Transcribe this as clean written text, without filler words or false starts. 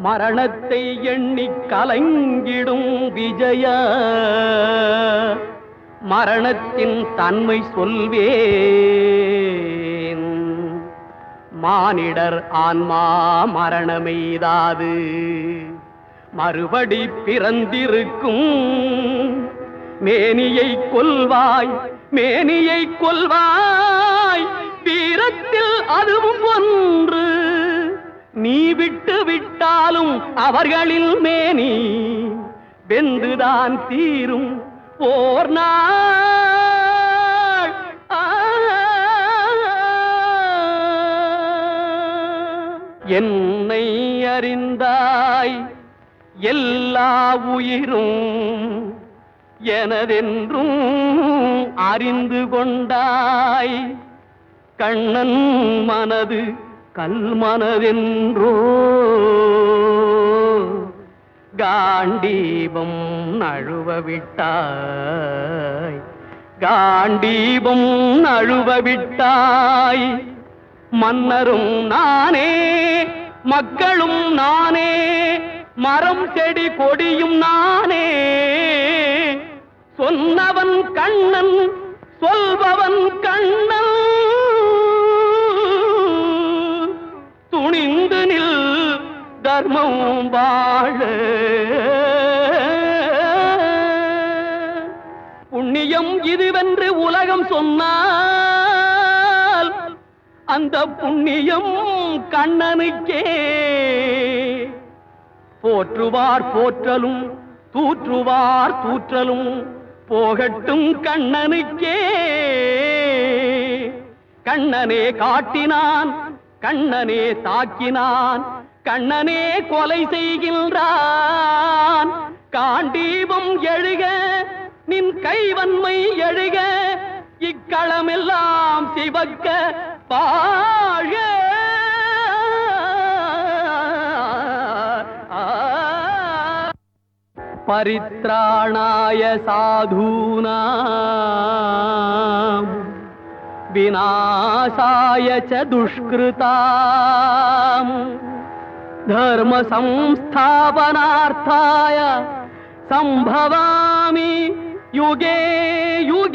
மரணத்தை எண்ணி கலங்கிடும் விஜய மரணத்தின் தன்மை சொல்வேன். மானிடர் ஆன்மா மரணமெய்தாது மறுபடி பிறந்திருக்கும். மேனியை கொல்வாய் மேனியை கொல்வாய் வீரத்தில் அதுவும் ஒன்று. நீ விட்டு விட்டாலும் அவர்களில் மேனி வென்றுதான் தீரும் ஓர் நாள். என்னை அறிந்தாய் எல்லா உயிரும் எனதென்றும் அறிந்து கொண்டாய். கண்ணன் மனது கல்மனதென்றோ காண்டீபம் நழுவ விட்டாய். காண்டீபம் நழுவ விட்டாய். மன்னரும் நானே மக்களும் நானே மரம் செடி கொடியும் நானே. சொன்னவன் கண்ணன் சொல்பவன் கண்ணன். துணிந்து நில் தர்மம் வாழ. புண்ணியம் இதுவென்று உலகம் சொன்னால் அந்த புண்ணியம் கண்ணனுக்கே. போற்றுவார் போற்றலும் தூற்றுவார் தூற்றலும் போகட்டும் கண்ணனுக்கே. கண்ணனே காட்டினான் கண்ணனே தாக்கினான் கண்ணனே கொலை செய்கின்றான். காண்டீபம் எழுக நின் கைவன்மை எழுக இக்களமெல்லாம் சிவக்க பாழ. பரித்ராணாய சாதூனாம் விநாசாய ச துஷ்கிருதாம் தர்ம சம்ஸ்தாபனார்த்தாய சம்பவாமி யுகே யுகே.